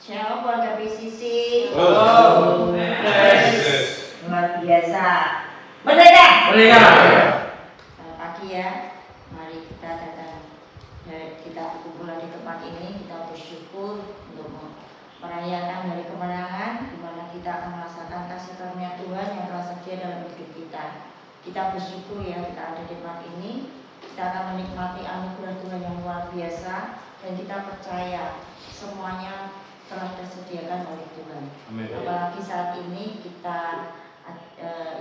Shalom keluarga PCC. Oh, Luar biasa. Merdeka. Selamat pagi ya. Mari kita datang, kita kumpulan di tempat ini. Kita bersyukur untuk merayakan hari kemenangan, di mana kita akan merasakan kasih karunia Tuhan yang telah setia dalam hidup kita. Kita bersyukur ya kita ada di tempat ini. Kita akan menikmati anugerah Tuhan yang luar biasa, dan kita percaya semuanya telah disediakan oleh Tuhan. Amin. Apalagi saat ini kita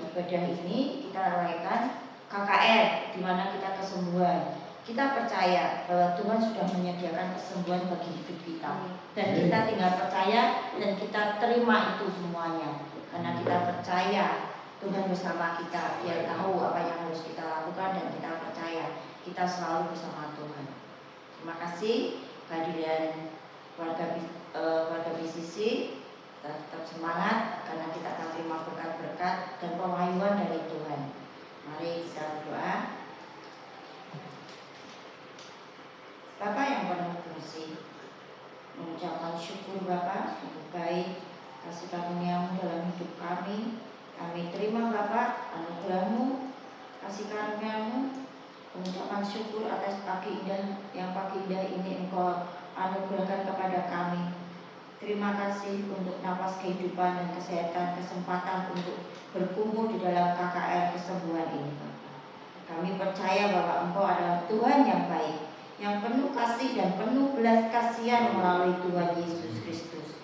ibadah ini kita rayakan KKR, di mana kita kesembuhan. Kita percaya bahwa Tuhan sudah menyediakan kesembuhan bagi hidup kita, dan kita tinggal percaya dan kita terima itu semuanya, karena kita percaya Tuhan bersama kita. Dia tahu apa yang harus kita lakukan, dan kita percaya kita selalu bersama Tuhan. Terima kasih kehadiran keluarga BCC. Kita tetap semangat karena kita akan terima berkat-berkat dan pewahyuan dari Tuhan. Mari kita berdoa. Bapa yang penuh kasih, mengucapkan syukur Bapa, sungguh baik kasih karunia-Mu dalam hidup kami. Kami terima Bapa anugerah-Mu, kasih karunia-Mu. Mengucapkan syukur atas pagi indah ini Engkau anugerahkan kepada kami. Terima kasih untuk napas kehidupan dan kesehatan, kesempatan untuk berkumpul di dalam KKR kesembuhan ini Bapak. Kami percaya bahwa Engkau adalah Tuhan yang baik, yang penuh kasih dan penuh belas kasihan melalui Tuhan Yesus Kristus.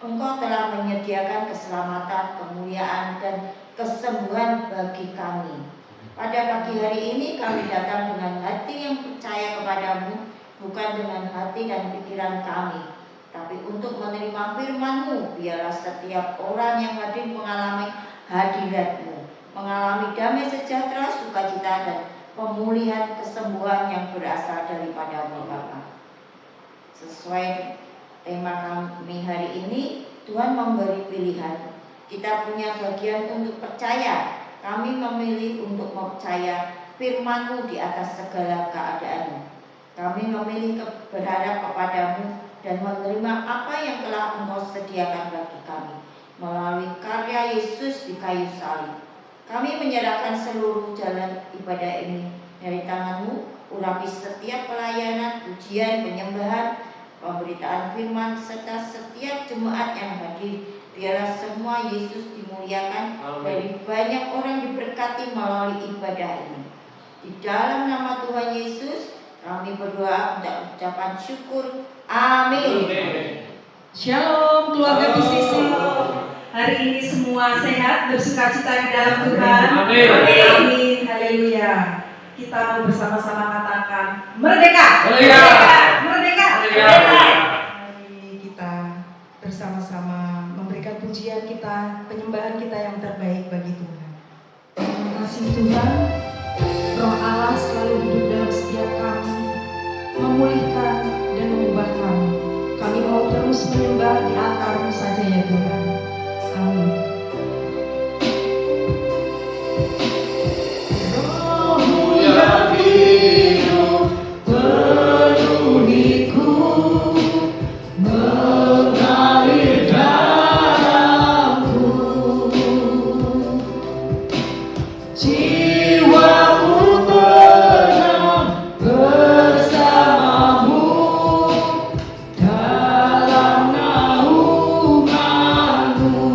Engkau telah menyediakan keselamatan, kemuliaan, dan kesembuhan bagi kami. Pada pagi hari ini kami datang dengan hati yang percaya kepadamu, bukan dengan hati dan pikiran kami, tapi untuk menerima firman-Mu. Biarlah setiap orang yang hadir mengalami hadirat-Mu, mengalami damai sejahtera, sukacita, dan pemulihan kesembuhan yang berasal daripada-Mu Bapa. Sesuai tema kami hari ini, Tuhan memberi pilihan. Kita punya bagian untuk percaya. Kami memilih untuk percaya firman-Mu di atas segala keadaan. Kami memilih berharap kepada-Mu dan menerima apa yang telah Engkau sediakan bagi kami melalui karya Yesus di kayu salib. Kami menyerahkan seluruh jalan ibadah ini dari tangan-Mu. Urapi setiap pelayanan, pujian, penyembahan, pemberitaan firman, serta setiap jemaat yang hadir. Biarlah semua Yesus dimuliakan. Amin. Dari banyak orang diberkati melalui ibadah ini. Di dalam nama Tuhan Yesus kami berdoa untuk ucapan syukur. Amin. Shalom keluarga BCC. Hari ini semua sehat, bersukacita di dalam Tuhan. Amin. Amin. Haleluya. Kita mau bersama-sama katakan merdeka. Merdeka. Merdeka. Merdeka. Mari kita bersama-sama memberikan pujian kita, penyembahan kita yang terbaik bagi Tuhan. Terima kasih Tuhan. Roh Allah selalu hidup dalam setiap kami, memulihkan dan mengubah kami. Kami mau terus menyembah di altar-Mu saja ya Tuhan. Amin. Roh-Mu yang hidup penuhiku, mengalir dalamku. Jiwaku tenang bersama-Mu dalam naungan-Mu.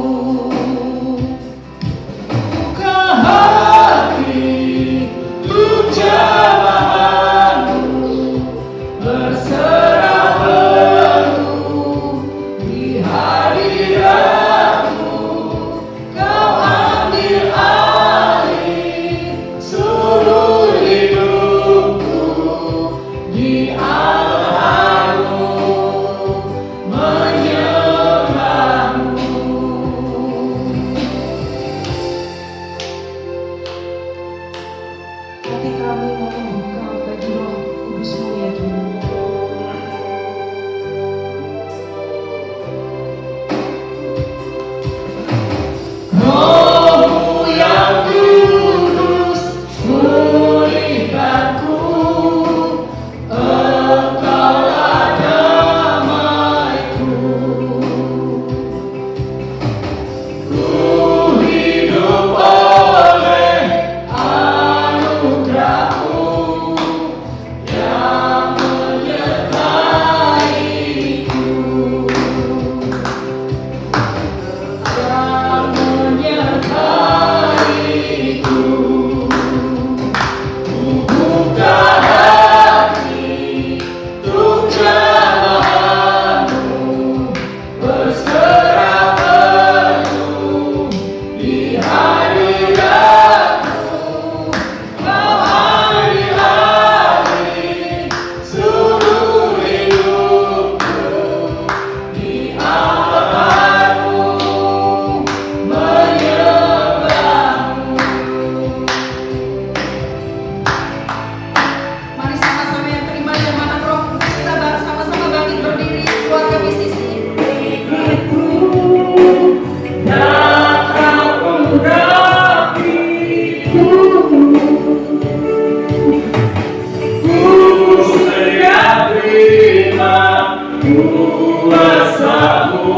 kuasa-Mu,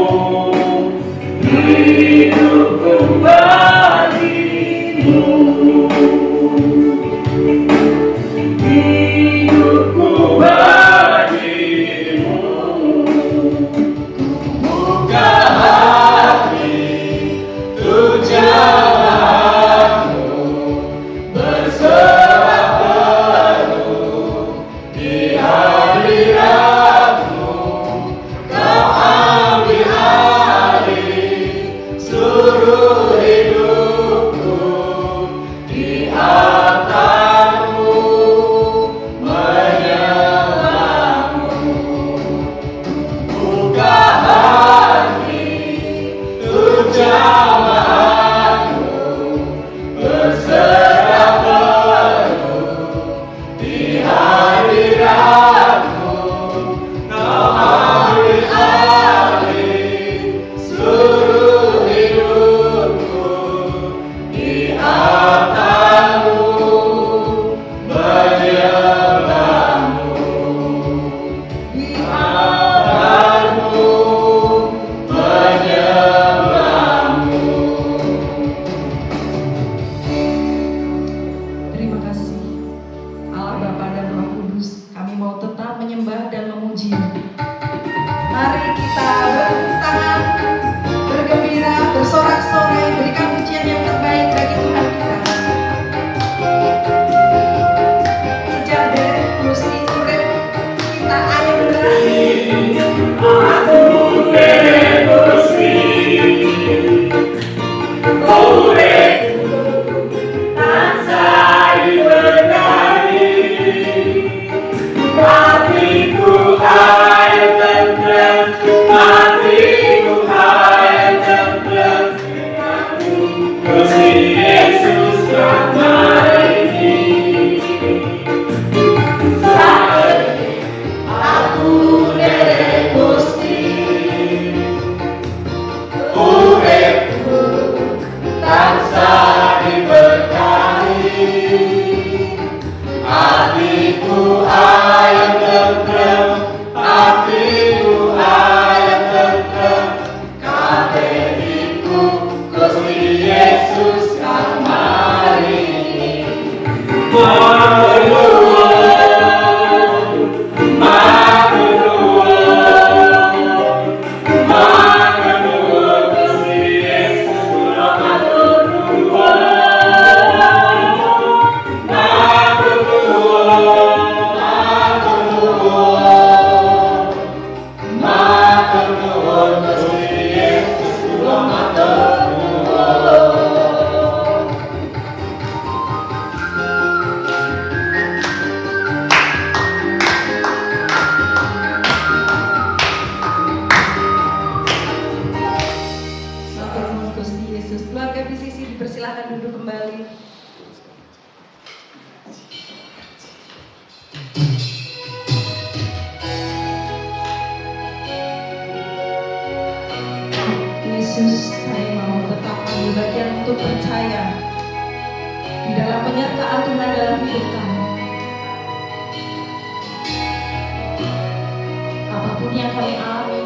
hidupku bagimu, hidupku bagimu. Buka hati untuk jamaah-Mu, berserah penuh di hadirat-Mu. Kau ambil alih seluruh hidupku, di atas-Mu menyembah-Mu. Buka hati untuk jamaah-Mu, berserah penuh di hadirat-Mu. Kau ambil alih seluruh hidupku, di atas-Mu menyembah-Mu, di atas-Mu menyembah-Mu. Terima kasih Allah Bapa dan Roh Kudus. Kami mau tetap menyembah dan memuji. Mari kita bertepuk tangan, bergembira, bersorak-sorai, berikan pujian yang terbaik bagi Tuhan kita. Sejak dari Gusti urip kita ayo berani. Aku derek Gusti, uripku tansah diberkahi, hatiku ayat tentrem, hatiku ayat tentrem. Gusti Yesus ramai ini. Aku derek Gusti, uripku tansah diberkahi, hatiku ayat tentrem, hatiku ayat tentrem. Kabehku Gusti Yesus ramai ini. Matur nuwun Gusti Yesus. Keluarga PCC dipersilakan duduk kembali. Yesus, kami mau tetap ambil bagian untuk percaya di dalam penyertaan Tuhan dalam hidup kami. Apapun yang kami alami,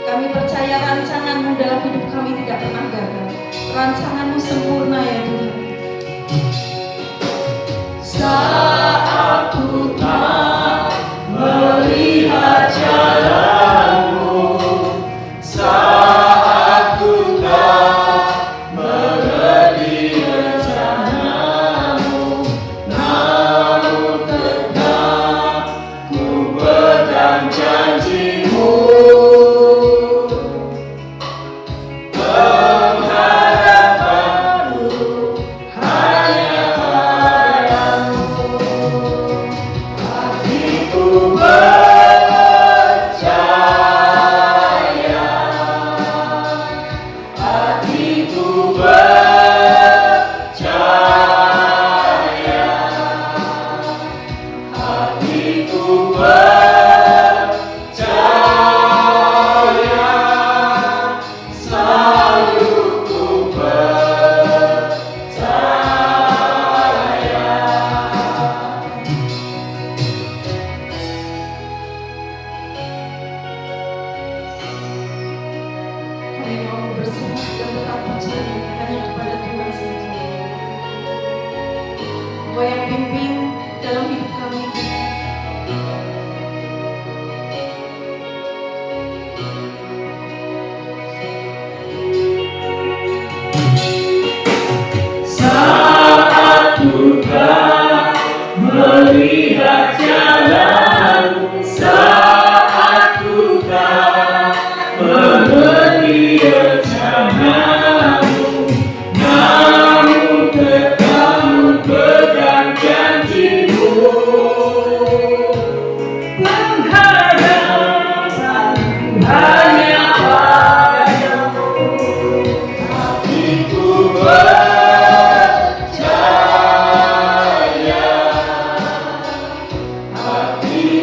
kami percaya rancangan-Mu dalam hidup kami tidak pernah gagal. Rancangan-Mu sempurna ya Tuhan. Saat ku tak melihat jalan-Mu, Saat ku tak mengerti rencana-Mu, namun tetap ku pegang janji-Mu. Pengharapanku hanya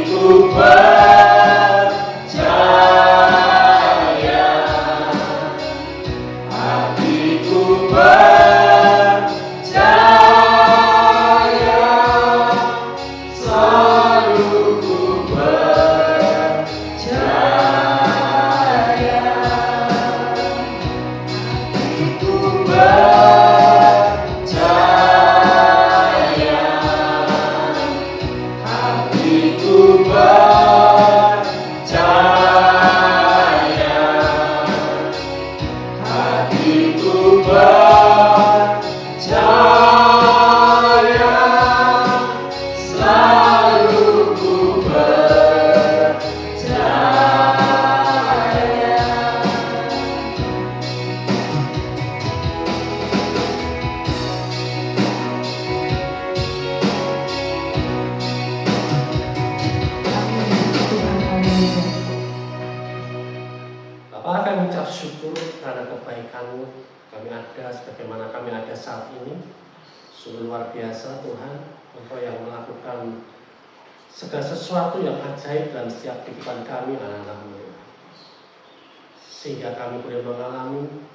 hatiku percaya, hatiku percaya, selalu ku percaya, hatiku percaya, hatiku percaya, hatiku percaya, selalu ku percaya. Tuhan, haleluya. Bapak, kami ucap syukur karena kebaikan-Mu. Kami ada sebagaimana kami ada saat ini. Sungguh luar biasa Tuhan, Engkau yang melakukan segala sesuatu yang ajaib dalam setiap kehidupan kami anak-anak-Mu. Sehingga kami boleh mengalami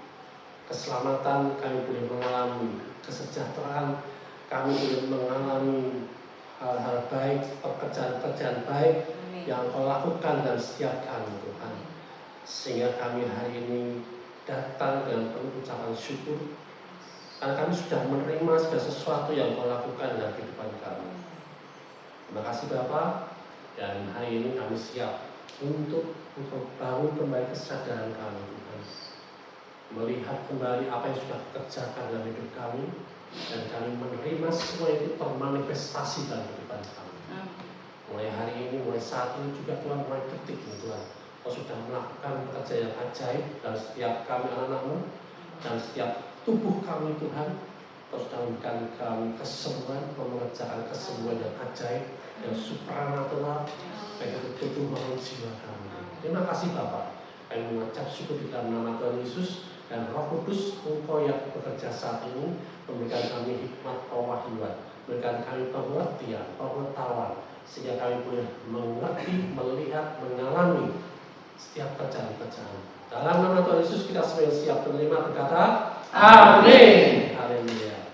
keselamatan, kami boleh mengalami kesejahteraan, kami boleh mengalami hal-hal baik, pekerjaan-pekerjaan baik yang Engkau lakukan dalam setiap kami Tuhan. Sehingga kami hari ini datang dengan penuh ucapan syukur karena kami sudah menerima segala sesuatu yang Kau lakukan dalam kehidupan kami. Terima kasih Bapak, dan hari ini kami siap untuk membangun kembali kesadaran kami Tuhan, melihat kembali apa yang sudah kerjakan dalam hidup kami, dan kami menerima semua itu termanifestasi dalam kehidupan kami. Mulai hari ini, mulai saat ini juga Tuhan, mulai detik ini Tuhan, Kau sudah melakukan pekerjaan yang ajaib dalam setiap kami anak-anak-Mu, dan setiap tubuh kami Tuhan. Kau sudah memberikan kami kesembuhan, mengerjakan kesembuhan yang ajaib, yang supranatural, baik itu tubuh maupun jiwa kami. Terima kasih Bapak. Kami mengucap syukur di dalam nama Tuhan Yesus dan Roh Kudus, Engkau yang bekerja saat ini, memberikan kami hikmat pewahyuan, memberikan kami pengertian, pengetahuan, sehingga kami boleh mengerti, melihat, mengalami setiap kerjaan-kerjaan. Dalam nama Tuhan Yesus kita semua yang siap menerima berkata, Amin. Haleluya.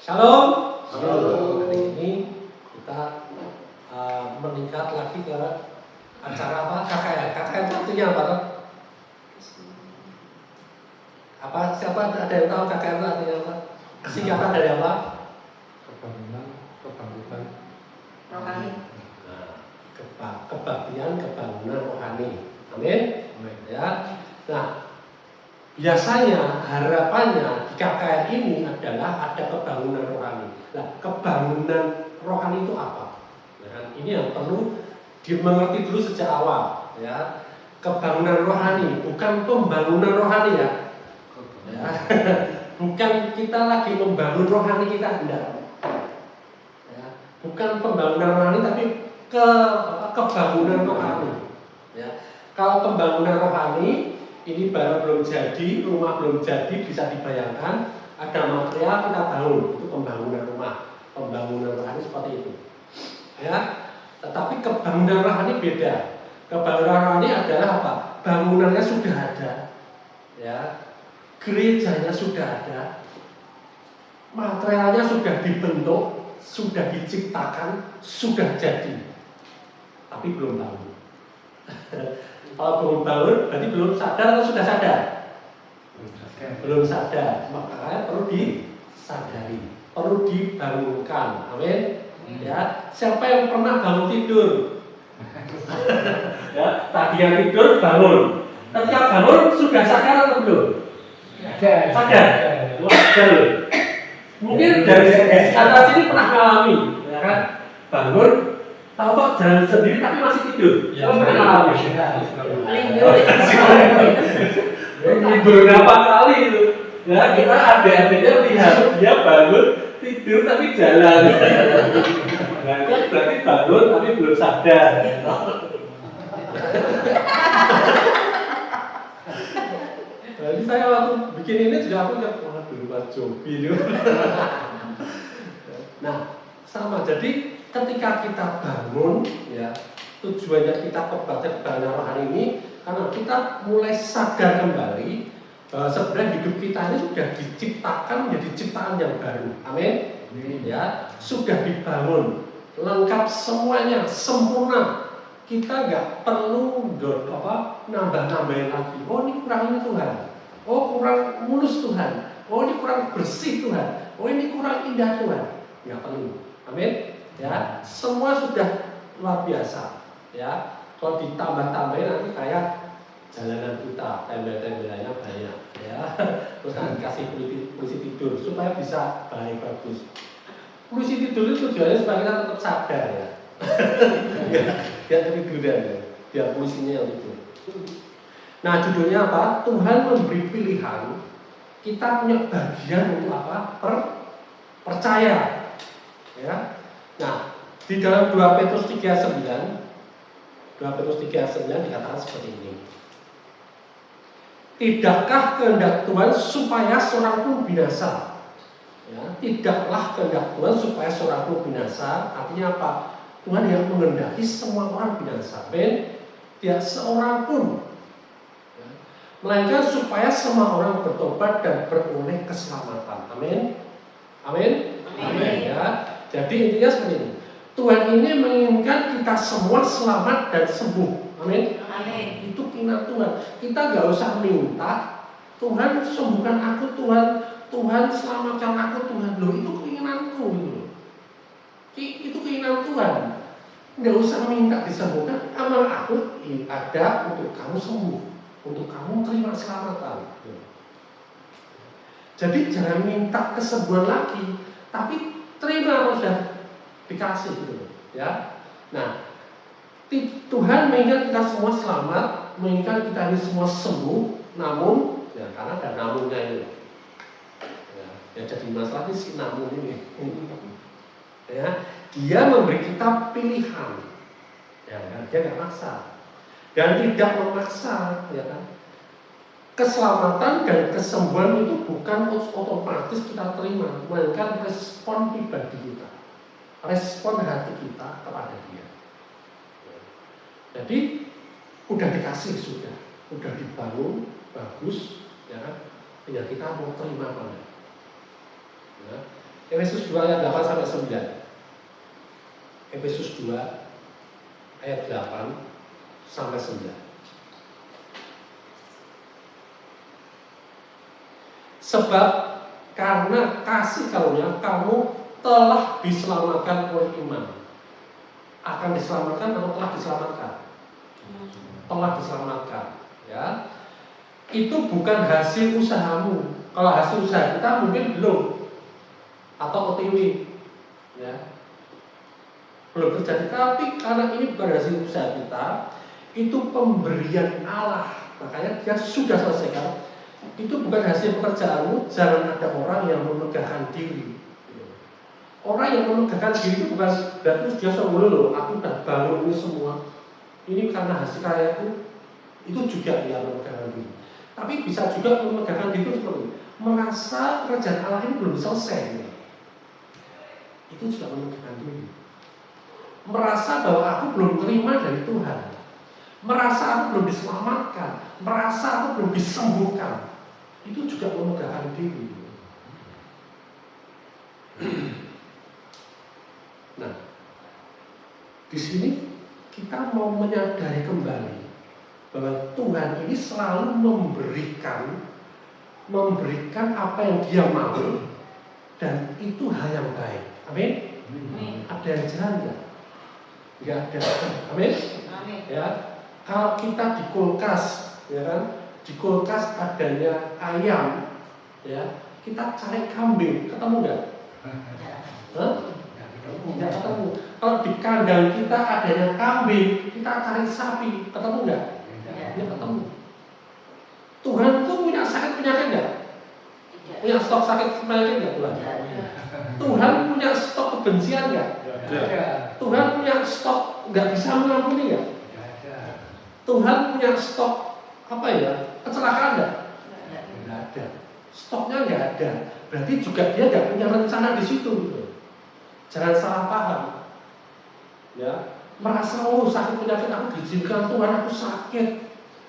Shalom. Shalom. Hari ini kita meningkat lagi ke acara apa? KKR. KKR itu artinya apa? Apa? Siapa ada yang tahu KKR itu artinya apa? Singkatan dari apa? Kebangkitan Rohani. Nah, kebaktian, kebangunan rohani. Amin. Ya. Nah, biasanya harapannya di KKR ini adalah ada kebangunan rohani. Nah, kebangunan rohani itu apa? Nah, ini yang perlu dimengerti dulu sejak awal. Ya, kebangunan rohani bukan pembangunan rohani ya. Ya. Bukan kita lagi membangun rohani kita, enggak. Ya. Bukan pembangunan rohani tapi kebangunan rohani. Ya. Kalau pembangunan rohani ini barang belum jadi, rumah belum jadi, bisa dibayangkan ada material kita bangun, itu pembangunan rumah, pembangunan rohani seperti itu. Ya, tetapi kebangunan rohani beda. Kebangunan rohani adalah apa? Bangunannya sudah ada, ya, gerejanya sudah ada, materialnya sudah dibentuk, sudah diciptakan, sudah jadi, tapi belum bangun. Kalau belum bangun, berarti belum sadar atau sudah sadar? Belum sadar, makanya perlu disadari, perlu dibangunkan. Amin. Ya, siapa yang pernah bangun tidur? Ya, tadi yang tidur bangun. Ketika bangun sudah sadar atau belum? Sadar. Wajar. Mungkin dari atas ini pernah mengalami, ya kan? Bangun, tahu kok jalan sendiri tapi masih tidur. Ya, pernah mengalami. Tidur berapa kali itu? Ya, kita adik-adiknya lihat dia bangun tidur tapi jalan. Nah, kan berarti bangun tapi belum sadar. Jadi saya waktu bikin ini juga aku ingat, wah dulu Pak Jobi itu. Nah, sama. Jadi ketika kita bangun, ya, tujuannya kita kebaktian rohani ini karena kita mulai sadar kembali bahwa sebenarnya hidup kita ini sudah diciptakan menjadi ciptaan yang baru. Amin. Ya, sudah dibangun lengkap semuanya, sempurna. Kita nggak perlu nambah-nambahin lagi. Oh ini kurang ini Tuhan. Oh kurang mulus Tuhan. Oh ini kurang bersih Tuhan. Oh ini kurang indah Tuhan. Nggak perlu. Amin. Ya, semua sudah luar biasa. Ya, kalau ditambah-tambahin nanti kayak jalanan kita, tembel-tembelannya banyak. Ya, terus nanti kasih polisi tidur supaya bisa bagus. Polisi tidur itu tujuannya supaya kita tetap sadar ya. Biar ketiduran ya. Biar polisinya yang tidur. Nah judulnya apa? Tuhan memberi pilihan. Kita punya bagian untuk apa? Percaya. Ya. Nah di dalam 2 Petrus 3:9 dikatakan seperti ini. Tidakkah kehendak Tuhan supaya seorang pun binasa? Ya, tidaklah kehendak Tuhan supaya seorang pun binasa. Artinya apa? Tuhan yang menghendaki semua orang binasa. Ben, tidak seorang pun. Ya. Melainkan supaya semua orang bertobat dan beroleh keselamatan. Amin. Amin. Amin. Ya. Jadi intinya seperti ini. Tuhan ini menginginkan kita semua selamat dan sembuh. Amin. Amin. Itu keinginan Tuhan. Kita nggak usah minta Tuhan sembuhkan aku Tuhan, Tuhan selamatkan aku Tuhan. Loh itu keinginanku gitu. Itu keinginan Tuhan. Nggak usah minta disembuhkan. Amal aku ada untuk kamu sembuh, untuk kamu terima keselamatan. Jadi jangan minta kesembuhan lagi, tapi terima kalau sudah dikasih gitu, ya. Nah, Tuhan menginginkan kita semua selamat, menginginkan kita ini semua sembuh, namun ya karena ada namunnya ini. Ya jadi masalah ini si namun ini. Ya, dia memberi kita pilihan. Ya kan, dia nggak maksa. Dan tidak memaksa, ya kan. Keselamatan dan kesembuhan itu bukan otomatis kita terima, melainkan respon pribadi kita. Respon hati kita kepada dia. Jadi udah dikasih udah dibangun bagus, ya kan? Tinggal kita mau terima apa? Ya. Efesus 2 ayat 8 sampai 9. Efesus 2 ayat 8 sampai 9. Sebab karena kasih karunia kamu telah diselamatkan oleh iman. Akan diselamatkan atau telah diselamatkan? Telah diselamatkan, ya. Itu bukan hasil usahamu. Kalau hasil usaha kita mungkin belum, atau OTW, ya, belum terjadi. Tapi karena ini bukan hasil usaha kita, itu pemberian Allah. Makanya dia sudah selesaikan. Itu bukan hasil pekerjaanmu. Jangan ada orang yang memegahkan diri. Orang yang memegahkan diri itu bukan berarti dia sombong loh. Aku udah bangun ini semua. Ini karena hasil karyaku. Itu juga yang memegahkan diri. Tapi bisa juga memegahkan diri itu seperti merasa kerjaan Allah ini belum selesai. Itu juga memegahkan diri. Merasa bahwa aku belum terima dari Tuhan. Merasa aku belum diselamatkan. Merasa aku belum disembuhkan. Itu juga memegahkan diri. Nah, di sini kita mau menyadari kembali bahwa Tuhan ini selalu memberikan apa yang Dia mau, dan itu hal yang baik. Amin. Ada yang jalan nggak? Nggak ada. Amin. Ya, kalau kita di kulkas, ya kan, di kulkas adanya ayam, ya, kita cari kambing, ketemu nggak? Tidak ketemu. Kalau di kandang kita adanya kambing, kita cari sapi, ketemu nggak? Tidak ketemu. Tuhan tuh punya sakit penyakit nggak? Punya stok sakit penyakit nggak Tuhan? Tuhan punya stok kebencian nggak? Tuhan punya stok nggak bisa mengampuni nggak? Tuhan punya stok apa ya? Kecelakaan nggak? Nggak ada. Stoknya nggak ada. Berarti juga dia nggak punya rencana di situ. Gitu. Jangan salah paham. Ya, merasa sakit penyakit, aku diizinkan Tuhan aku sakit,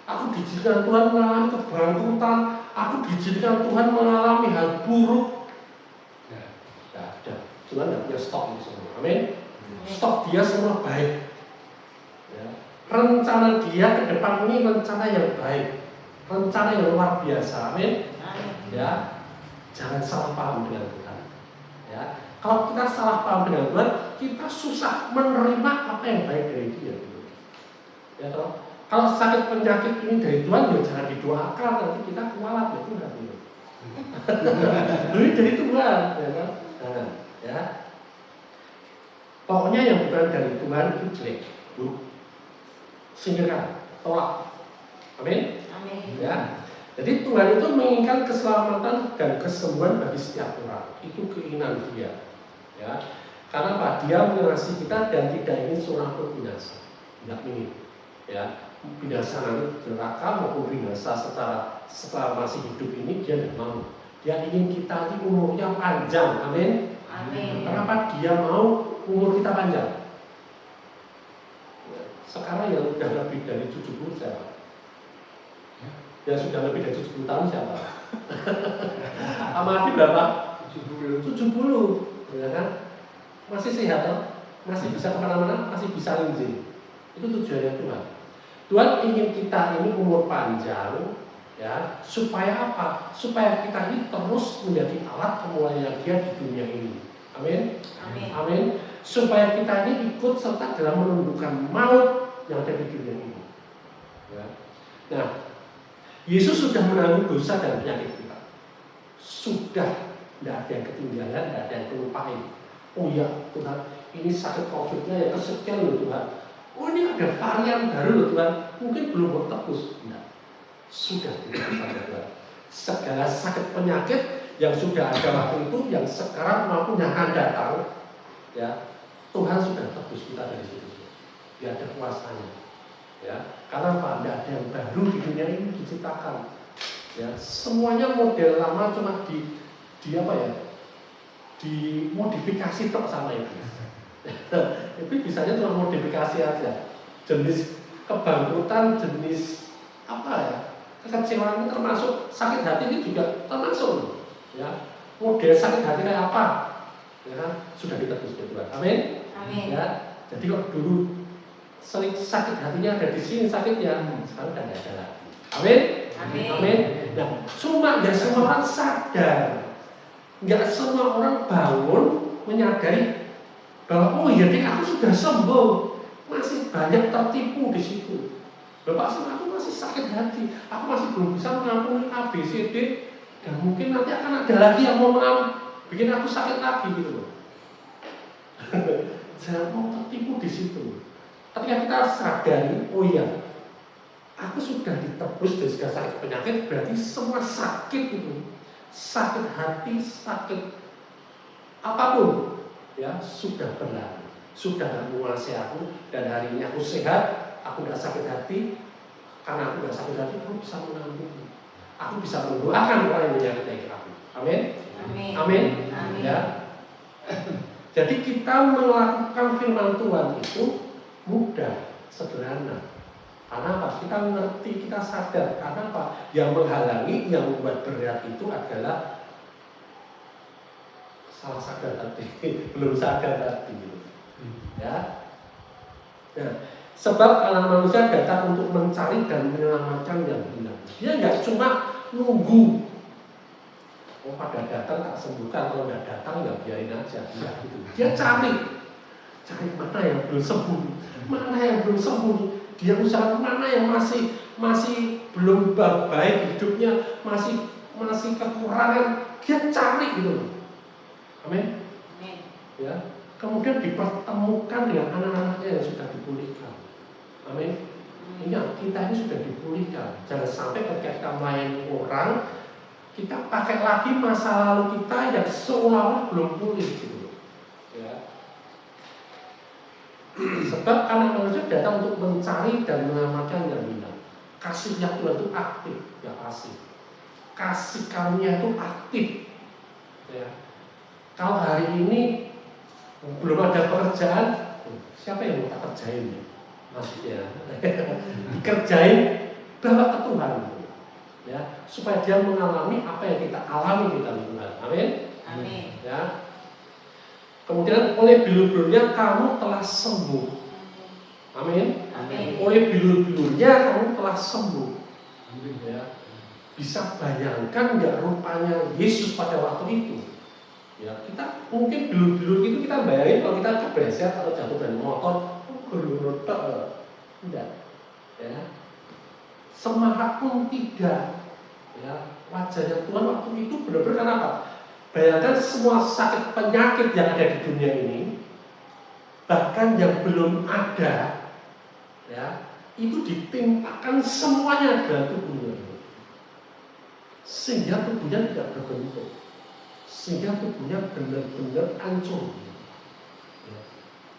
aku diizinkan Tuhan mengalami kebangkrutan, aku diizinkan Tuhan mengalami hal buruk. Nah, tidak ada. Tuhan tidak punya stok itu semua. Amin. Stok dia semua baik. Ya. Rencana dia ke depan ini rencana yang baik, rencana yang luar biasa. Amin. Ya, jangan salah paham dengan Tuhan. Ya, kalau kita salah paham dengan Tuhan, kita susah menerima apa yang baik dari Dia. Ya, kalau sakit penyakit ini dari Tuhan, ya jangan didoakan, nanti kita kualat ya Tuhan. Ini dari Tuhan, ya kan? Nah, ya. Pokoknya yang bukan dari Tuhan itu jelek, buruk, singkirkan, tolak. Amin. Amin. Ya. Jadi Tuhan itu menginginkan keselamatan dan kesembuhan bagi setiap orang. Itu keinginan Dia. Ya. Karena apa? Dia mengasihi kita dan tidak ingin seorang pun binasa. Tidak ingin. Ya. Binasa nanti neraka maupun binasa setelah masih hidup ini dia tidak mau. Dia ingin kita ini umurnya panjang. Amin. Amin. Kenapa dia mau umur kita panjang? Sekarang yang sudah lebih dari 70 siapa? Yang sudah lebih dari 70 tahun siapa? Amadi berapa? 70, ya kan? Masih sehat, masih bisa kemana-mana, masih bisa izin. Itu tujuannya Tuhan. Tuhan ingin kita ini umur panjang, ya, supaya apa? Supaya kita ini terus menjadi alat kemuliaan Dia di dunia ini. Amin. Amin. Amin. Supaya kita ini ikut serta dalam menundukkan maut yang ada di dunia ini. Ya. Nah, Yesus sudah menanggung dosa dan penyakit kita. Sudah, tidak ada yang ketinggalan, tidak ada yang kelupain. Oh ya Tuhan, ini sakit COVID-nya yang kesekian loh Tuhan. Oh ini ada varian baru loh Tuhan, mungkin belum bertebus. Tidak, sudah ditebus Tuhan. Segala sakit penyakit yang sudah ada waktu itu, yang sekarang maupun yang akan datang, ya Tuhan sudah tebus kita dari situ. Dia ada kuasanya. Ya, karena apa? Tidak ada yang baru di dunia ini diciptakan. Ya, semuanya model lama cuma dimodifikasi tok sama itu. Itu bisanya cuma modifikasi aja. Jenis kebangkrutan, jenis apa ya? Kekecewaan ini termasuk, sakit hati ini juga termasuk. Ya, model sakit hati kayak apa? Ya, sudah ditebus Tuhan. Amin. Amin. Ya, jadi kok dulu sering sakit hatinya ada di sini sakitnya, sekarang udah nggak ada lagi. Amin. Amin. Amin. Nah, cuma nggak semua orang sadar, nggak semua orang bangun menyadari bahwa oh iya deh aku sudah sembuh. Masih banyak tertipu di situ. Bapak sih aku masih sakit hati, aku masih belum bisa mengampuni A, B, C, D, dan mungkin nanti akan ada lagi yang mau bikin aku sakit lagi gitu loh. Jangan mau tertipu di situ. Ketika kita sadari, oh iya, aku sudah ditebus dari segala sakit penyakit, berarti semua sakit itu, sakit hati, sakit apapun, ya sudah berlalu, sudah tidak menguasai aku, dan hari ini aku sehat, aku tidak sakit hati, karena aku tidak sakit hati, aku bisa mengampuni, aku bisa mendoakan orang yang menyakiti aku. Amin. Amin. Amin. Amin. Ya. Jadi kita melakukan firman Tuhan itu mudah, sederhana. Karena apa? Kita mengerti, kita sadar. Karena apa? Yang menghalangi, yang membuat berat itu adalah salah sadar tadi, belum sadar tadi. Ya. Nah, sebab anak manusia datang untuk mencari dan menyelamatkan yang hilang. Dia nggak cuma nunggu. Oh pada datang tak sembuhkan, kalau nggak datang ya biarin aja. Enggak gitu. Dia cari mana yang belum sembuh. Mana yang belum sembuh, dia usaha mana yang masih belum baik hidupnya, masih kekurangan, dia cari gitu. Amin. Ya. Kemudian dipertemukan dengan anak-anaknya yang sudah dipulihkan. Amin. Ingat, kita ini sudah dipulihkan. Jangan sampai ketika kita melayani orang, kita pakai lagi masa lalu kita yang seolah-olah belum pulih gitu. Ya. Sebab anak manusia datang untuk mencari dan menyelamatkan yang hilang. Kasihnya Tuhan itu aktif, ya pasif. Kasih karunia itu aktif. Ya. Kalau hari ini belum ada pekerjaan, Siapa yang mau tak kerjain ya? Maksudnya dikerjain, bawa ke Tuhan ya, supaya dia mengalami apa yang kita alami di dalam Tuhan. Amin. Amin. Ya. Kemudian oleh bilur-bilurnya kamu telah sembuh. Amin. Amin. Oleh bilur-bilurnya kamu telah sembuh. Ya. Bisa bayangkan nggak rupanya Yesus pada waktu itu? Ya, kita mungkin bilur-bilur itu kita bayangin kalau kita kepleset atau jatuh dari motor, gelur enggak. Ya. Semarak pun tidak. Ya, wajahnya Tuhan waktu itu benar-benar kenapa? Bayangkan semua sakit penyakit yang ada di dunia ini, bahkan yang belum ada, ya, itu ditimpakan semuanya dalam tubuhnya, sehingga tubuhnya tidak berbentuk, sehingga tubuhnya benar-benar hancur. Ya.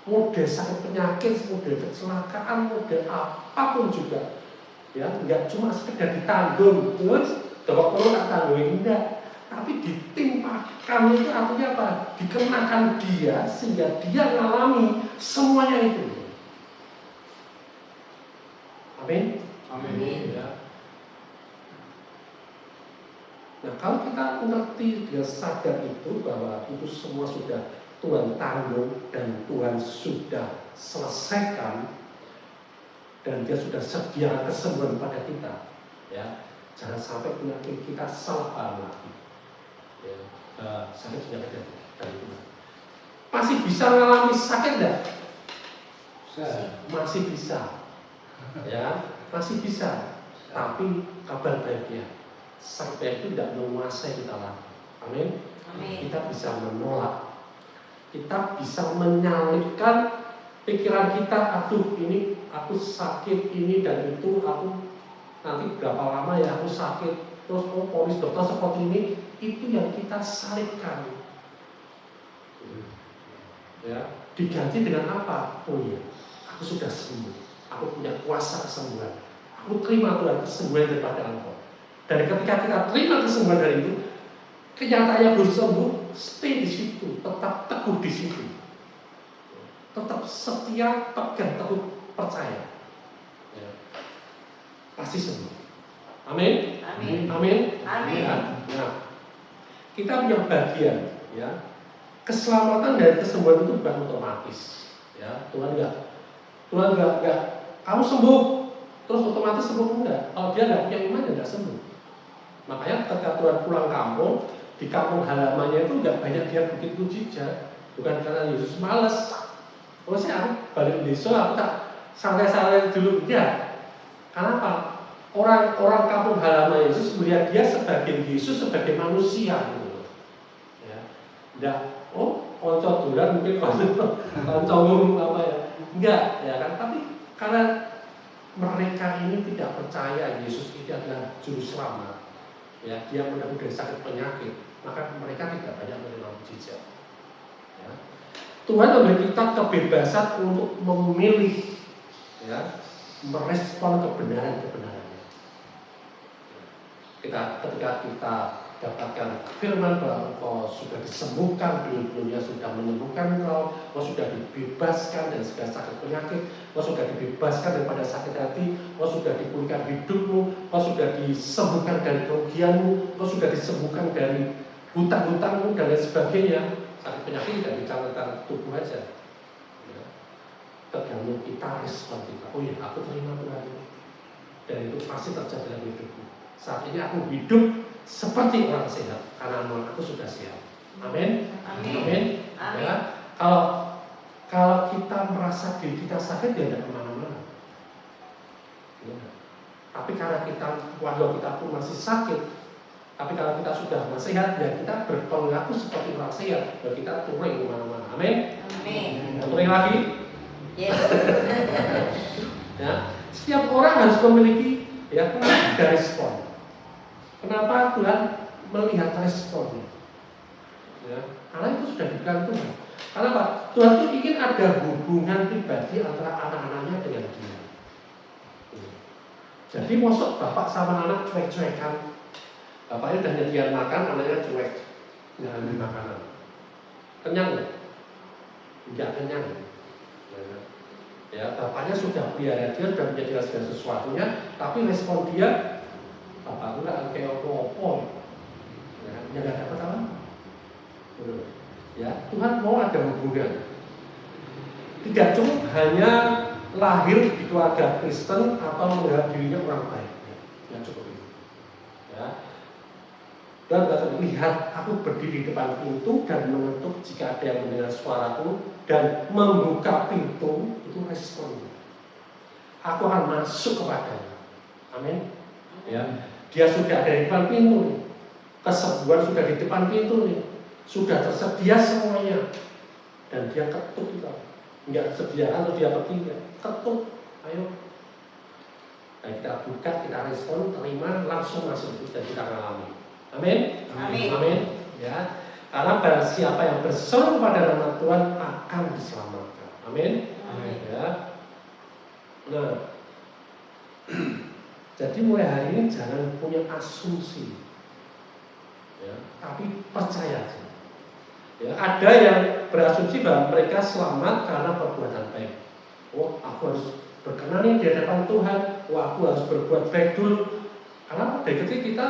Model sakit penyakit, model kecelakaan, model apapun juga, ya, nggak cuma sekedar ditanggung, terus dokter tak tanggung, enggak. Tapi ditimpakan itu artinya apa? Dikenakan dia sehingga dia mengalami semuanya itu. Amin. Amin. Ya. Nah, kalau kita mengerti dia sadar itu bahwa itu semua sudah Tuhan tanggung dan Tuhan sudah selesaikan dan dia sudah sediakan kesembuhan pada kita, ya, jangan sampai penyakit kita salah paham lagi. Ya, sakit penyakit dari Tuhan. Masih bisa mengalami sakit enggak? Masih bisa. Ya, masih bisa. Tapi kabar baiknya, sakit itu tidak menguasai kita lagi. Amin. Amin. Kita bisa menolak. Kita bisa menyalipkan pikiran kita, aduh ini aku sakit ini dan itu, aku nanti berapa lama ya aku sakit. Terus polis dokter seperti ini, itu yang kita salibkan. Ya, diganti dengan apa? Oh iya, aku sudah sembuh. Aku punya kuasa kesembuhan. Aku terima Tuhan kesembuhan daripada Engkau. Dan ketika kita terima kesembuhan dari itu, kenyataannya belum sembuh, stay di situ, tetap teguh di situ. Tetap setia, pegang teguh, percaya. Ya. Pasti sembuh. Amin. Amin. Amin. Amin. Ya. Nah, kita punya bagian, ya. Keselamatan dan kesembuhan itu bukan otomatis, ya. Tuhan enggak, kamu sembuh, terus otomatis sembuh, enggak. Kalau dia enggak punya iman, enggak sembuh. Makanya ketika Tuhan pulang kampung, di kampung halamannya itu enggak banyak dia bukit mujizat, bukan karena Yesus malas. Oh saya balik besok aku tak santai-santai dulu, enggak. Karena apa? Orang kampung halaman Yesus melihat dia sebagai Yesus, sebagai manusia, gitu. Ya, enggak. Oh, konco dolan mungkin konco ngomong apa ya? Enggak, ya kan? Tapi karena mereka ini tidak percaya Yesus itu adalah juru selamat, ya, dia menanggung dari sakit penyakit, maka mereka tidak banyak menerima mujizat. Ya. Tuhan memberi kita kebebasan untuk memilih, ya, merespon kebenaran-kebenarannya. Ketika kita dapatkan firman bahwa engkau sudah disembuhkan, bilur-bilurnya sudah menyembuhkan engkau sudah dibebaskan dari segala sakit penyakit, engkau sudah dibebaskan daripada sakit hati, engkau sudah dipulihkan hidupmu, engkau sudah disembuhkan dari kerugianmu, engkau sudah disembuhkan dari hutang-hutangmu dan lain sebagainya. Sakit penyakit tidak dicatatkan tubuh aja. Ya. Tergantung kita respon kita. Oh ya, aku terima Tuhan ini, dan itu pasti terjadi dalam hidupku. Saat ini aku hidup seperti orang sehat karena aku sudah sehat. Amin. Amin. Amin. Ya, kalau kita merasa diri kita sakit, ya tidak kemana-mana. Ya. Tapi karena walau kita pun masih sakit, tapi kalau kita sudah sehat, ya kita berperilaku seperti orang sehat, dan kita touring kemana-mana. Amin. Amin. Touring lagi. Yes. Ya, setiap orang harus memiliki, ya, ada respon. Kenapa Tuhan melihat responnya? Ya, karena itu sudah diberikan Tuhan. Karena apa? Tuhan itu ingin ada hubungan pribadi antara anak-anaknya dengan dia. Jadi masuk bapak sama anak cuek-cuekan. Bapaknya udah nyediain makan, anaknya cuek, nggak ambil makanan. Kenyang nggak? Nggak kenyang. Ya, bapaknya sudah pelihara dia, sudah menjadi segala sesuatunya, tapi respon dia, bapakku nggak kayak opo-opo, ya nggak dapat apa. Ya, Tuhan mau ada hubungan. Tidak cukup hanya lahir di keluarga Kristen atau menganggap dirinya orang baik, ya cukup itu. Ya. Dan lihat aku berdiri di depan pintu dan mengetuk jika ada yang mendengar suaraku dan membuka pintu, itu respon. Aku akan masuk kepadanya. Amin. Ya, dia sudah ada di depan pintu nih. Kesembuhan sudah di depan pintu nih. Sudah tersedia semuanya. Dan dia ketuk kita. Enggak sediakan terus dia pergi, ketuk. Ayo. Dan kita buka, kita respon, terima, langsung masuk itu dan kita alami. Amin. Amin. Amin. Ya. Karena barang siapa yang berseru kepada nama Tuhan akan diselamatkan. Amin. Amin. Ya. Nah, jadi mulai hari ini jangan punya asumsi, ya, tapi percaya aja. Ya, ada yang berasumsi bahwa mereka selamat karena perbuatan baik. Oh, aku harus berkenan di hadapan Tuhan. Oh, aku harus berbuat baik dulu. Karena dari kecil kita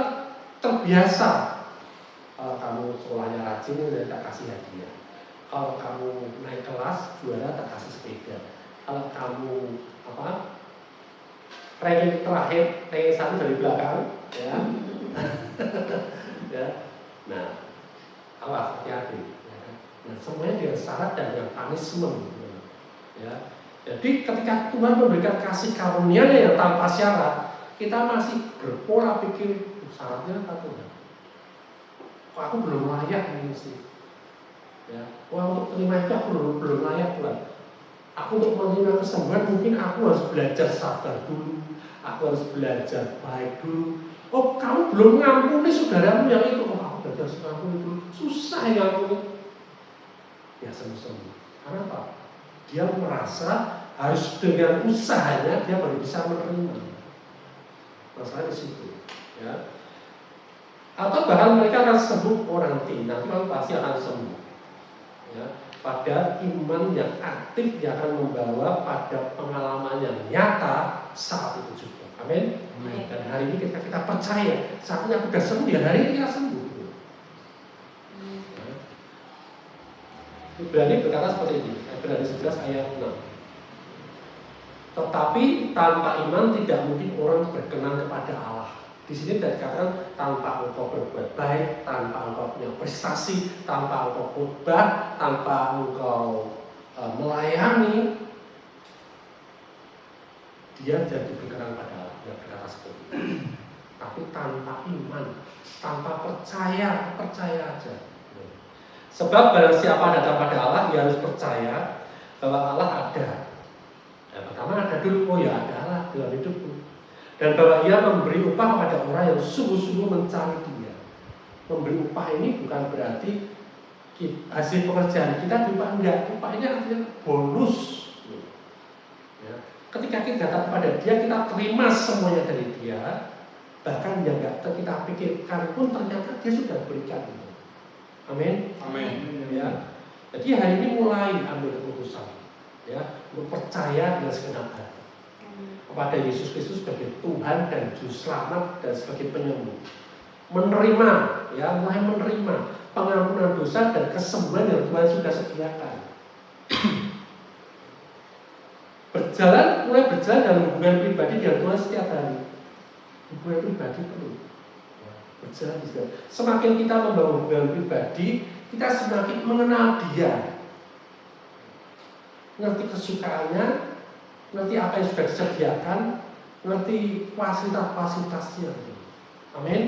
terbiasa. Kalau kamu sekolahnya rajin, tak kasih hadiah. Kalau kamu naik kelas juara, tak kasih sepeda. Kalau kamu ranking terakhir, ranking 1 dari belakang, ya. Ya. Nah, awas, hati-hati. Ya. Nah, semuanya dengan syarat dan dengan punishment. Ya. Jadi ketika Tuhan memberikan kasih karunia yang tanpa syarat, kita masih berpola pikir syaratnya apa Tuhan? Kok aku belum layak ini mesti. Ya. Wah, untuk terima itu aku belum layak Tuhan. Aku untuk menerima kesembuhan mungkin aku harus belajar sabar dulu. Aku harus belajar baik dulu. Oh, kamu belum ngampuni saudaramu yang itu. Oh, aku belajar mengampuni dulu. Susah ya ngampuni. Ya semu-semu. Karena apa? Dia merasa harus dengan usahanya dia baru bisa menerima. Masalah di situ. Ya. Atau bahkan mereka akan sembuh nanti kamu pasti akan sembuh. Ya. Pada iman yang aktif yang akan membawa pada pengalaman yang nyata saat itu juga. Amin. Dan hari ini kita percaya saatnya aku sudah sembuh ya hari ini kita sembuh. Nah. Ibrani berkata seperti ini. Ibrani 11 ayat 6. Tetapi tanpa iman tidak mungkin orang berkenan kepada Allah. Di sini dikatakan tanpa engkau berbuat baik, tanpa engkau punya prestasi, tanpa engkau khotbah, tanpa engkau melayani, dia jadi berkenan pada Allah. Dia berkata seperti itu. Tapi tanpa iman, tanpa percaya aja. Sebab barang siapa datang pada Allah, dia harus percaya bahwa Allah ada. Yang pertama ada dulu, oh ya ada Allah dalam hidupku. Dan bahwa ia memberi upah kepada orang yang sungguh-sungguh mencari dia. Memberi upah ini bukan berarti hasil pekerjaan kita diupah, enggak. Upah ini artinya bonus. Ya. Ketika kita datang kepada dia, kita terima semuanya dari dia. Bahkan yang enggak kita pikirkan pun ternyata dia sudah berikan itu. Amin. Amin. Ya. Jadi hari ini mulai ambil keputusan, ya, untuk percaya dengan segenap hati kepada Yesus Kristus sebagai Tuhan dan Juru Selamat dan sebagai penyembuh. Menerima, ya, mulai menerima pengampunan dosa dan kesembuhan yang Tuhan sudah sediakan. Mulai berjalan dalam hubungan pribadi dengan Tuhan setiap hari. Hubungan pribadi perlu berjalan di sana. Semakin kita membangun hubungan pribadi, kita semakin mengenal Dia, ngerti kesukaannya, ngerti apa yang sudah disediakan, ngerti fasilitas-fasilitasnya. Amin.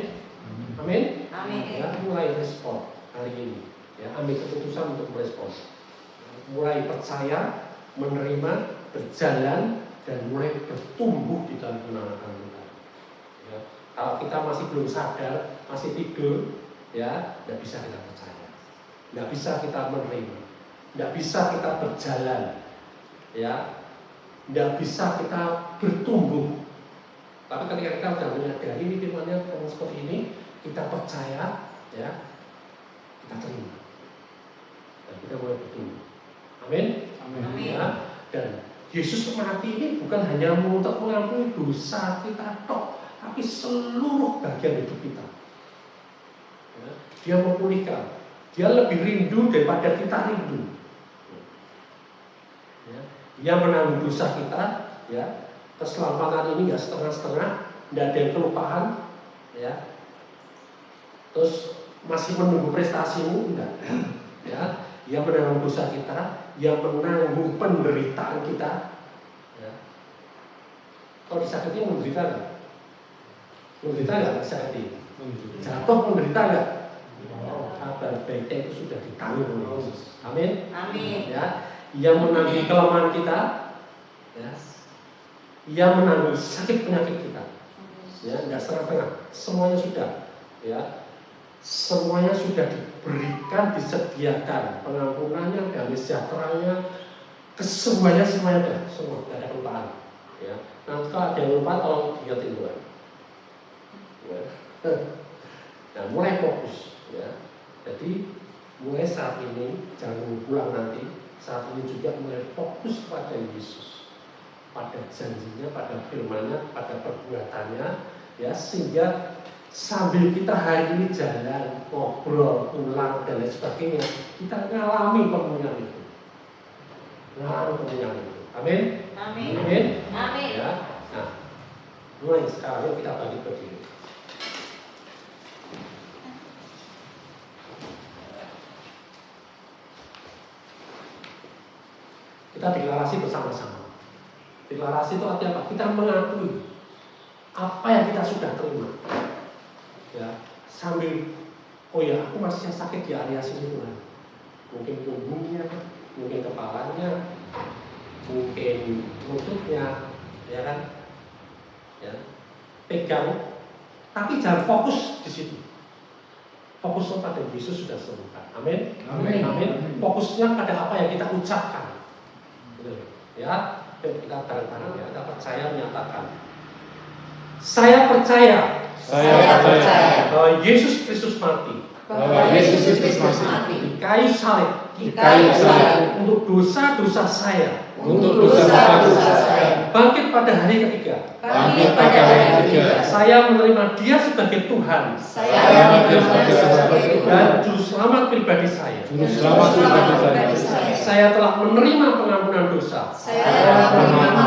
Amin. Amin. Ya, mulai respon hari ini. Ya, ambil keputusan untuk merespon. Mulai percaya, menerima, berjalan, dan mulai bertumbuh di dalam pengenalan Tuhan. Ya, kalau kita masih belum sadar, masih tidur, ya, tidak bisa kita percaya, tidak bisa kita menerima, tidak bisa kita berjalan, ya. Tidak bisa kita bertumbuh. Tapi ketika kita sudah menyadari ini firman-Nya seperti ini, kita percaya, ya, kita terima, dan kita mulai bertumbuh. Amin. Amin. Ya. Dan Yesus mati ini bukan hanya untuk mengampuni dosa kita tok, tapi seluruh bagian hidup kita. Ya, dia memulihkan, dia lebih rindu daripada kita rindu. Ya, dia menanggung dosa kita. Ya, keselamatan ini nggak setengah-setengah, nggak ada yang kelupaan. Ya, terus masih menunggu prestasimu, enggak. Ya, dia menanggung dosa kita, dia menanggung penderitaan kita. Ya. Kalau disakiti menderita enggak? Menderita enggak disakiti? Jatuh menderita enggak? Oh, kabar baiknya itu sudah ditanggung oleh Yesus. Amin. Amin. Ya, ia menanggung kelemahan kita. Ya. Ia menanggung sakit penyakit kita. Ya, enggak setengah-setengah. Semuanya sudah. Ya. Semuanya sudah diberikan, disediakan pengampunannya, damai sejahteranya, kesemuanya semuanya ada, semua tidak ada kelupaan. Ya. Nanti kalau ada yang lupa, tolong diingetin Tuhan. Ya. Nah, mulai fokus. Ya. Jadi mulai saat ini, jangan pulang nanti. Saat ini juga mulai fokus pada Yesus, pada janjinya, pada firman-Nya, pada perbuatannya, ya, sehingga sambil kita hari ini jalan, ngobrol, pulang, dan lain sebagainya, kita ngalami pemulihan itu. Ngalami pemulihan itu. Amin? Amin. Amin? Amin. Ya. Nah, mulai sekarang yuk kita balik berdiri. Kita deklarasi bersama-sama. Deklarasi itu artinya apa? Kita mengakui apa yang kita sudah terima. Ya, sambil oh ya, aku masih sakit di area sini Tuhan. Mungkin punggungnya, mungkin kepalanya, mungkin lututnya, ya kan? Ya, pegang, tapi jangan fokus di situ. Fokusnya pada Yesus sudah sembuhkan. Amin. Amin. Amin. Fokusnya pada apa yang kita ucapkan. Betul. Ya, yuk kita bareng-bareng ya, kita percaya menyatakan. Saya percaya bahwa Yesus Kristus mati Bahwa Yesus Kristus mati di kayu salib di kayu salib untuk dosa-dosa saya, untuk dosa-dosa saya, bangkit pada hari ketiga. bangkit pada hari ketiga. Saya menerima Dia sebagai Tuhan Saya menerima Dia sebagai Tuhan dan juru selamat pribadi saya. Juru selamat pribadi saya. Saya telah menerima pengampunan dosa Saya menerima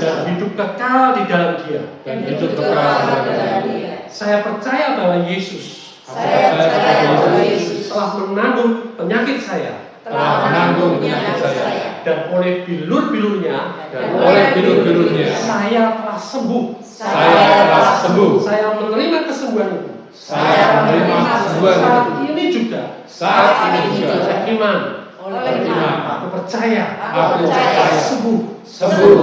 dan hidup kekal di dalam Dia. dan hidup kekal dalam Dia. Saya percaya bahwa Yesus Saya percaya bahwa Yesus telah menanggung penyakit saya telah menanggung penyakit saya, dan oleh bilur-bilurnya dan oleh bilur-bilurnya saya telah sembuh. saya telah sembuh. Saya menerima kesembuhan itu. Saya menerima kesembuhan Saat itu. ini juga Saat ini juga saya iman. Oleh Beriman. Aku percaya. Aku percaya. Sembuh. Sembuh.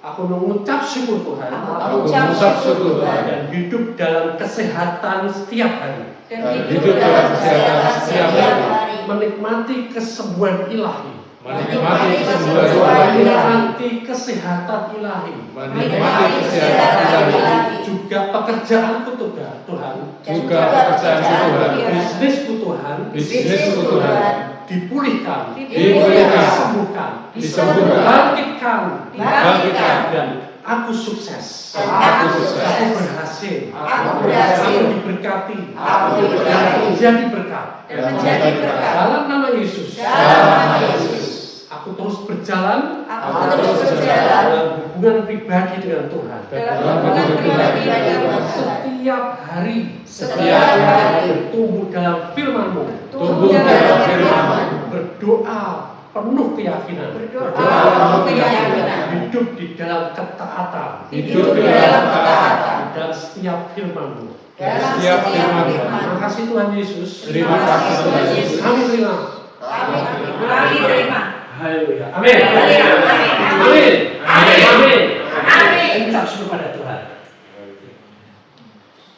Aku mengucap syukur Tuhan Aku mengucap syukur Tuhan dan hidup dalam kesehatan setiap hari. dan hidup dalam kesehatan setiap hari, Menikmati kesembuhan ilahi. menikmati kesembuhan ilahi, Menikmati kesehatan ilahi. menikmati kesehatan ilahi, Juga pekerjaanku Tuhan. juga pekerjaan Tuhan, Bisnisku Tuhan. bisnisku Tuhan, Dipulihkan. Dipulihkan. Disembuhkan. Disembuhkan. Bangkitkan. Bangkitkan. Dan aku sukses. Aku sukses. Aku berhasil. Aku berhasil. Aku diberkati. Aku diberkati. Menjadi berkat. dan menjadi berkat. Dalam nama Yesus. Dalam nama Yesus, Aku terus berjalan aku terus berjalan dalam hubungan pribadi dengan Tuhan. dalam hubungan pribadi dengan Tuhan. Setiap hari Setiap hari bertumbuh dalam firman-Mu. tumbuh dalam firman-Mu, Berdoa penuh keyakinan. berdoa penuh keyakinan, Hidup di dalam ketaatan. hidup di dalam ketaatan, Dan setiap firman-Mu. dan setiap firman-Mu. Terima kasih Tuhan Yesus. Terima kasih Tuhan Yesus. Kami terima. Kami terima. Haleluya. Amin. Amin. Amin. Amin. Amin. Amin. Ucap syukur pada Tuhan.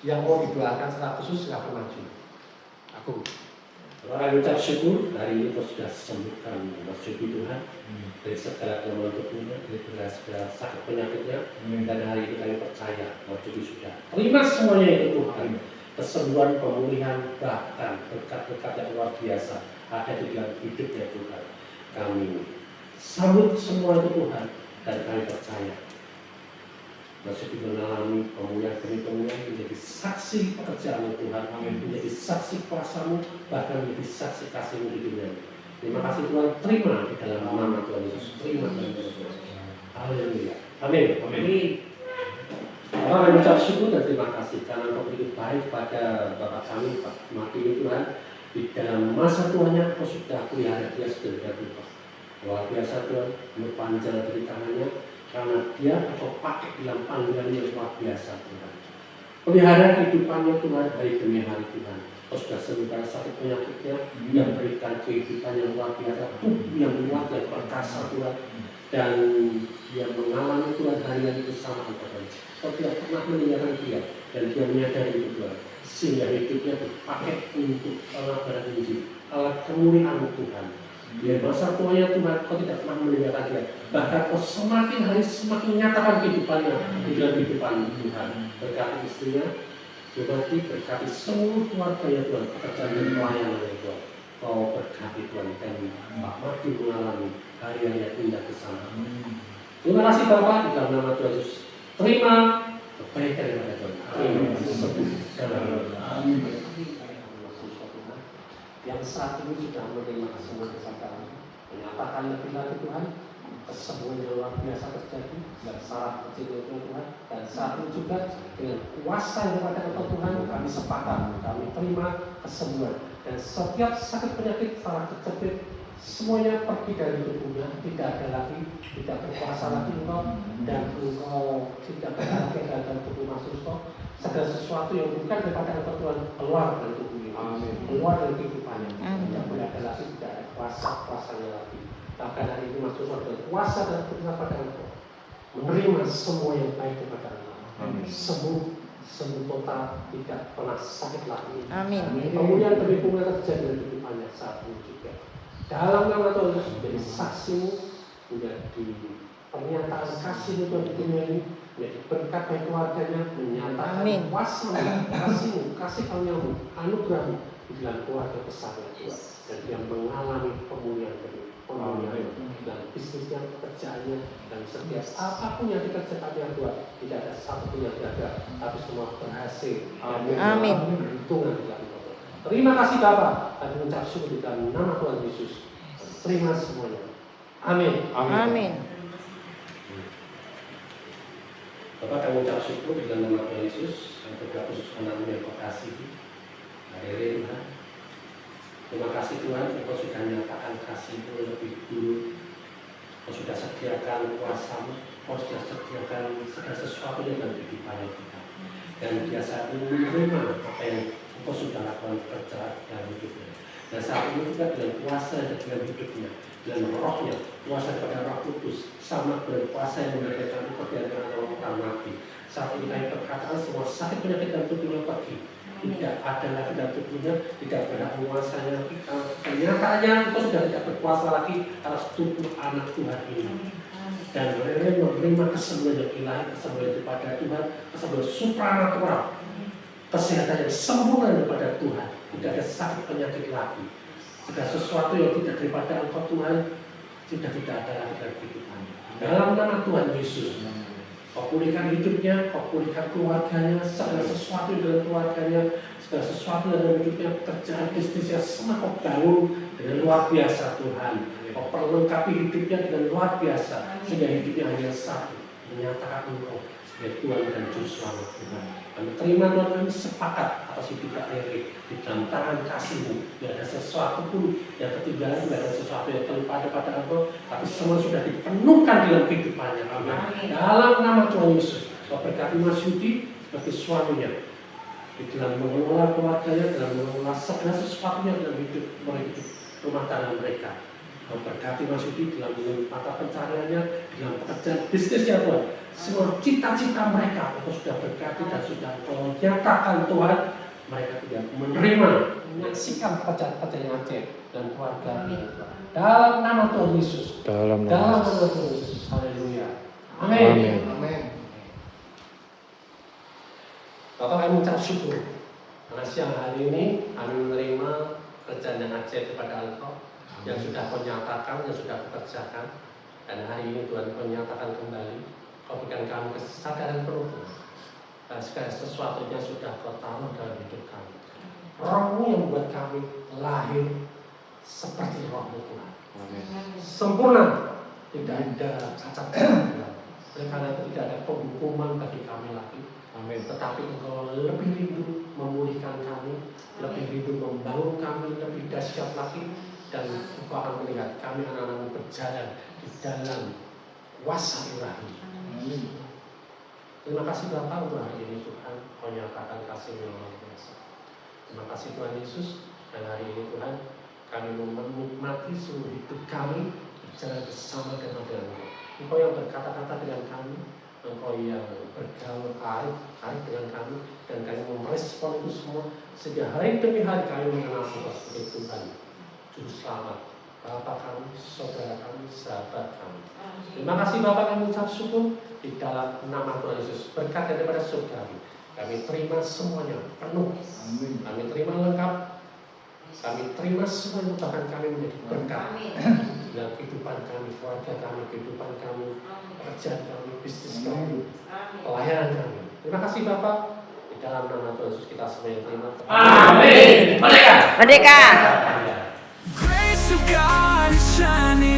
Yang mau didoakan secara khusus silakan maju. Aku Orang ucap syukur hari ini kau sudah sembuhkan Mas Yogi Tuhan dari segala kelemahan tubuhnya, dari segala sakit penyakitnya, dan hari ini kami percaya Mas Yogi sudah terima semuanya itu Tuhan. Kesembuhan, pemulihan, bahkan berkat-berkat yang luar biasa ada di dalam hidupnya Tuhan. Kami sambut semua itu Tuhan, dan kami percaya masih mengalami pemulihan demi pemulihan, menjadi saksi pekerjaan Tuhan, menjadi saksi kuasa-Mu, bahkan menjadi saksi kasih-Mu di dunia. Terima kasih Tuhan, terima di dalam nama Tuhan Yesus. Terima kasih Tuhan. Haleluya. Amin. Amin. Kami mengucap syukur dan terima kasih karena Engkau begitu baik pada Bapak kami, Pak Mati Tuhan. Di dalam masa tuanya Engkau sudah pelihara dia sedemikian rupa. Luar biasa Tuhan, panjang dari tangannya karena dia Engkau pakai dalam panggilan yang luar biasa Tuhan. Pelihara kehidupannya Tuhan hari demi hari Tuhan. Engkau sudah sembuhkan sakit penyakitnya, yang berikan kehidupan yang luar biasa, tubuh yang kuat dan perkasa Tuhan. Dan dia mengalami Tuhan harian bersama Engkau. Kau tidak pernah meninggalkan dia dan dia menyadari itu Tuhan, sehingga hidupnya dipakai untuk alat Injil, alat kemuliaan Tuhan. Di masa tuanya Tuhan, Kau tidak pernah meninggalkan dia, bahkan Kau semakin hari semakin nyatakan kehidupannya di dalam kehidupan Tuhan. Berkati istrinya, berkati seluruh keluarganya Tuhan, pekerjaan dan pelayanan Tuhan. Kau berkati Tuhan dan Pak Mati mengalami hari yang indah bersama. Terima kasih Bapak di dalam nama Tuhan Yesus. Terima kebaikan daripada Tuhan. Amin. Yang saat ini sudah menerima kesembuhan kesadaran, menyatakan lebih lagi Tuhan, kesembuhan yang luar biasa terjadi dan saraf kecil Tuhan. Dan saat ini juga dengan kuasa yang ada Engkau Tuhan, kami sepakat, kami terima kesembuhan dan setiap sakit penyakit saraf kejepit semuanya pergi dari tubuhnya, tidak ada lagi, tidak berkuasa lagi Engkau, dan Engkau tidak berada dalam tubuh Mas Engkau. Segala sesuatu yang bukan daripada Engkau Tuhan keluar dari tubuh ini, keluar dari kehidupannya. Tidak boleh ada lagi, tidak ada kuasa-kuasanya lagi. Bahkan hari ini Mas Engkau dengan kuasa dan berterima pada Engkau, menerima semua yang baik daripada Engkau. Sembuh total, tidak pernah sakit lagi. Kemudian demi pemulihan terjadi dalam kehidupannya saat ini juga. Dalam nama Tuhan Yesus menjadi saksi-Mu, menjadi pernyataan kasih-Mu Tuhan di dunia ini, menjadi berkat bagi keluarganya, menyatakan kuasa-Mu, kasih-Mu, kasih karunia-Mu, anugerah-Mu di dalam keluarga besarnya Tuhan. Dan dia mengalami pemulihan demi pemulihan dalam bisnisnya, pekerjaannya, dan setiap apapun yang dikerjakannya Tuhan, tidak ada satu pun yang gagal, tapi semua berhasil. Amin. Beruntungan di dalam Tuhan. Terima kasih Bapak, kami mengucap syukur di dalam nama Tuhan Yesus. Terima semuanya. Amin. Bapak, kami mengucap syukur di dalam nama Tuhan Yesus. Yang berdoa khusus anakmu yang Kau kasihi. Hadirin Tuhan. Terima kasih Tuhan, Engkau sudah menyatakan kasih-Mu lebih dulu. Engkau sudah sediakan kuasa-Mu, Engkau sudah sediakan segala sesuatu yang dalam kehidupannya kita. Dan dia saat ini menerima apa yang Engkau sudah lakukan pekerjaan dalam hidupnya. Dan saat ini juga dengan kuasa dalam hidupnya, dengan rohnya, kuasa daripada Roh Kudus, sama dengan kuasa yang memberikan Engkau dari orang mati. Saat ini kami berkatakan semua sakit penyakit dalam tubuhnya pergi. Tidak ada lagi dalam tubuhnya, tidak ada kuasanya lagi. Kenyataannya Engkau sudah tidak berkuasa lagi atas tubuh anak Tuhan ini. Dan mereka menerima kesembuhan yang ilahi, kesembuhan daripada Tuhan, kesembuhan supranatural, kesehatan yang sempurna daripada Tuhan. Tidak ada sakit penyakit lagi. Segala sesuatu yang tidak daripada Engkau Tuhan sudah tidak ada lagi dalam kehidupannya. Dalam nama Tuhan Yesus, Kau pulihkan hidupnya, Kau pulihkan keluarganya, segala sesuatu dalam keluarganya, segala sesuatu dalam hidupnya, pekerjaan bisnisnya, semua Kau bangun dengan luar biasa Tuhan. Kau perlengkapi hidupnya dengan luar biasa, sehingga hidupnya hanya satu, menyatakan Engkau sebagai Tuhan dan Juru Selamat Tuhan. Kami terima Tuhan, kami sepakat atas hidup Kak Rere di dalam tangan kasih-Mu. Tidak ada sesuatu pun yang ketinggalan, tidak ada sesuatu yang terlupa pada Engkau, tapi semua sudah dipenuhkan dalam kehidupannya. Amin. Dalam nama Tuhan Yesus, Kau berkati Mas Yudi sebagai suaminya, di dalam mengelola keluarganya, dalam mengelola segala sesuatunya dalam hidup mereka, rumah tangga mereka. Kau berkati Mas Yudi dalam mata pencariannya, dalam pekerjaan bisnisnya Tuhan. Semua cita-cita mereka Engkau sudah berkati dan sudah Kau nyatakan Tuhan. Mereka tidak menerima, menyaksikan pekerjaan-pekerjaan yang ajaib dan keluarga Tuhan. Dalam nama Tuhan Yesus. Dalam nama Tuhan Yesus. Haleluya. Amin. Bapak, kami mengucap syukur karena siang hari ini kami menerima kerjaan yang ajaib kepada Engkau. yang sudah kau nyatakan, yang sudah kau kerjakan. Dan hari ini Tuhan kau nyatakan kembali, kau berikan kami kesadaran penuh Tuhan. Dan segala sesuatunya sudah kau taruh dalam hidup kami. Roh-Mu yang membuat kami lahir seperti Roh-Mu Tuhan. Sempurna, tidak ada cacat dalam. Oleh karena itu tidak ada penghukuman bagi kami lagi. Amin. Tetapi Engkau lebih rindu memulihkan kami, lebih rindu membangun kami lebih dahsyat lagi, dan Engkau akan melihat kami anak-anak-Mu berjalan di dalam kuasa ilahi. Terima kasih Bapa untuk hari ini Tuhan, Kau nyatakan kasih yang luar biasa. Terima kasih Tuhan Yesus, dan hari ini Tuhan kami menikmati seluruh hidup kami berjalan bersama dengan Engkau. Engkau yang berkata-kata dengan kami, Engkau yang bergaul arif dengan kami, dan kami merespon itu semua sehingga hari demi hari kami mengenal Engkau sebagai Tuhan, Juru Selamat, Bapa kami, Saudara kami, Sahabat kami. Terima kasih Bapa, kami ucap syukur di dalam nama Tuhan Yesus. Berkat daripada surga kami terima semuanya penuh. Kami terima lengkap. Kami terima semua yang bahkan kami menjadi berkat dalam kehidupan kami, keluarga kami, kehidupan kami, pekerjaan kami, bisnis kami, pelayanan kami. Terima kasih Bapak. Di dalam nama Tuhan Yesus kita semua yang terima. Amin. Merdeka. Merdeka. Grace of God is shining.